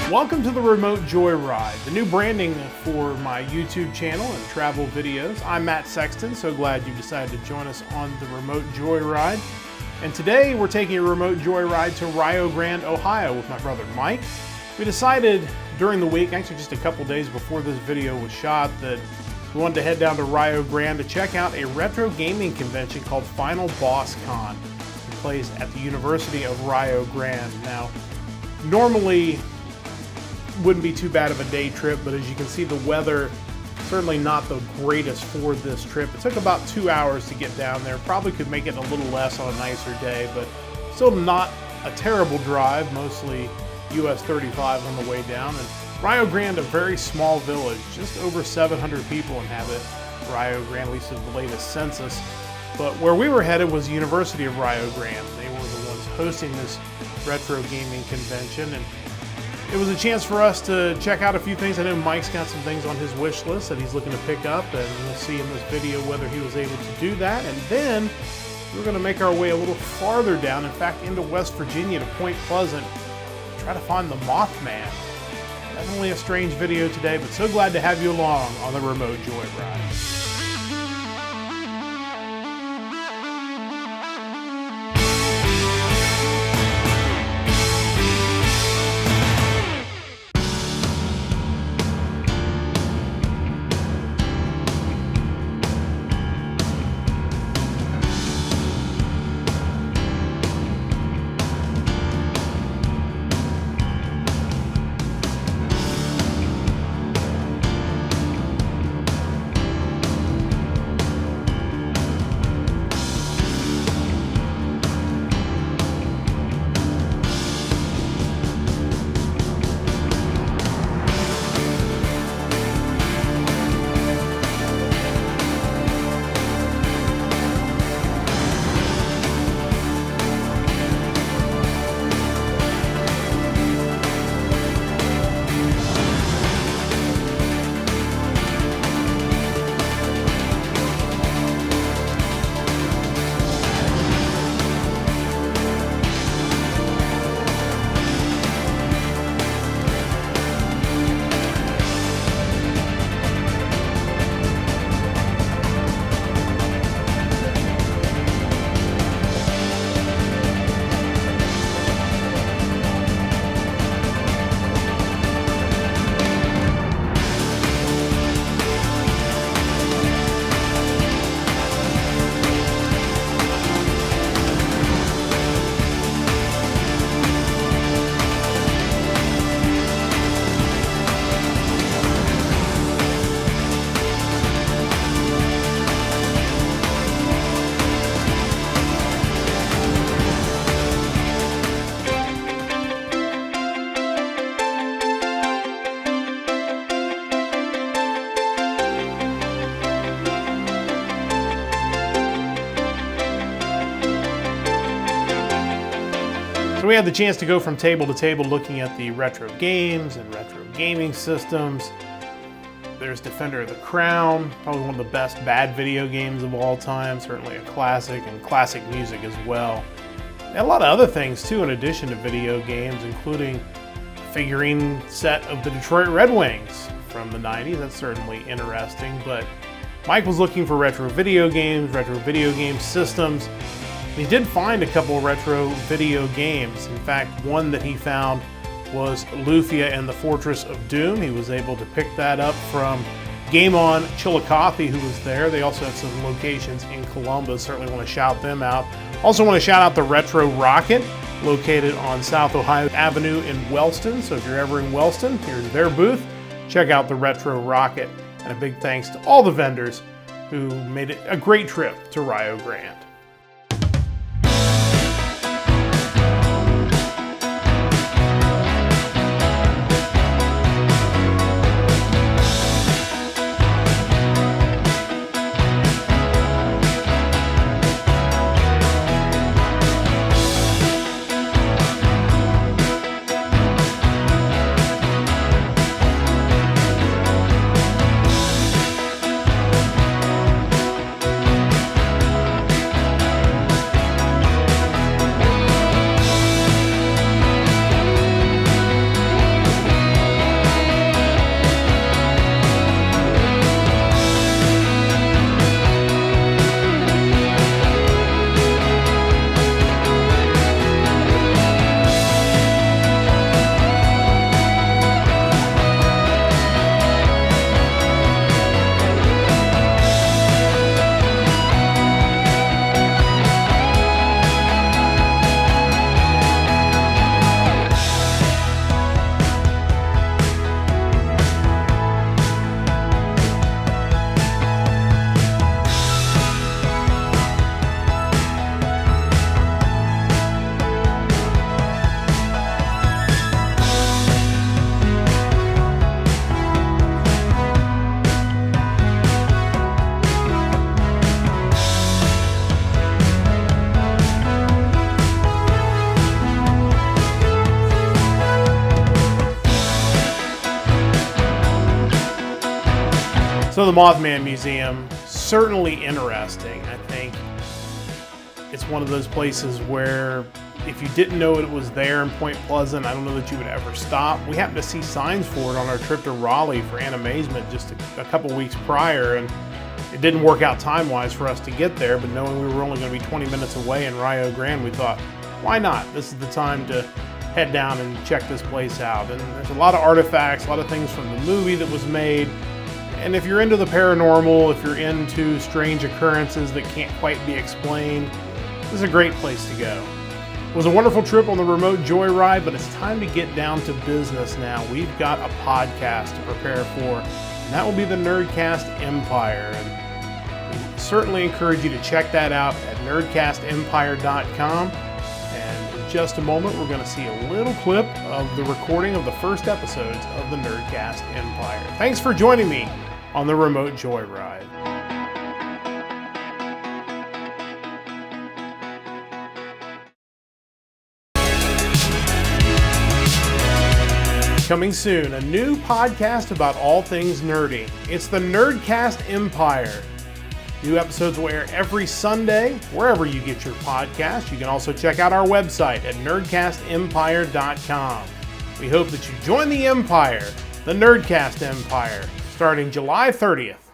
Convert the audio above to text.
Welcome to the Remote Joyride, the new branding for my YouTube channel and travel videos. I'm Matt Sexton, so glad you decided to join us on the Remote Joyride. And today we're taking a remote joyride to Rio Grande, Ohio with my brother Mike. We decided during the week, actually just a couple days before this video was shot, that we wanted to head down to Rio Grande to check out a retro gaming convention called Final Boss Con. It plays at the University of Rio Grande. Now, normally wouldn't be too bad of a day trip, but as you can see, the weather certainly not the greatest for this trip. It took about 2 hours to get down there. Probably could make it a little less on a nicer day, but still not a terrible drive, mostly US 35 on the way down. And Rio Grande, a very small village, just over 700 people inhabit Rio Grande, at least at the latest census. But where we were headed was the University of Rio Grande. They were the ones hosting this retro gaming convention, and it was a chance for us to check out a few things. I know Mike's got some things on his wish list that he's looking to pick up, and we'll see in this video whether he was able to do that. And then we're going to make our way a little farther down, in fact, into West Virginia to Point Pleasant, to try to find the Mothman. Definitely a strange video today, but so glad to have you along on the Remote Joyride. So we had the chance to go from table to table looking at the retro games and retro gaming systems. There's Defender of the Crown, probably one of the best bad video games of all time, certainly a classic, and classic music as well. And a lot of other things too in addition to video games, including a figurine set of the Detroit Red Wings from the 90s. That's certainly interesting, but Mike was looking for retro video game systems. He did find a couple retro video games. In fact, one that he found was Lufia and the Fortress of Doom. He was able to pick that up from Game On Chillicothe, who was there. They also have some locations in Columbus. Certainly want to shout them out. Also want to shout out the Retro Rocket, located on South Ohio Avenue in Wellston. So if you're ever in Wellston, here's their booth. Check out the Retro Rocket. And a big thanks to all the vendors who made it a great trip to Rio Grande. So the Mothman Museum, certainly interesting. I think it's one of those places where if you didn't know it was there in Point Pleasant, I don't know that you would ever stop. We happened to see signs for it on our trip to Raleigh for Animazement just a couple weeks prior, and it didn't work out time-wise for us to get there, but knowing we were only going to be 20 minutes away in Rio Grande, we thought, why not? This is the time to head down and check this place out. And there's a lot of artifacts, a lot of things from the movie that was made. And if you're into the paranormal, if you're into strange occurrences that can't quite be explained, this is a great place to go. It was a wonderful trip on the remote Joyride, but it's time to get down to business now. We've got a podcast to prepare for, and that will be the Nerdcast Empire. And we certainly encourage you to check that out at nerdcastempire.com. And in just a moment, we're going to see a little clip of the recording of the first episodes of the Nerdcast Empire. Thanks for joining me on the remote Joyride. Coming soon, a new podcast about all things nerdy. It's the Nerdcast Empire. New episodes will air every Sunday, wherever you get your podcast. You can also check out our website at nerdcastempire.com. We hope that you join the Empire, the Nerdcast Empire, starting July 30th.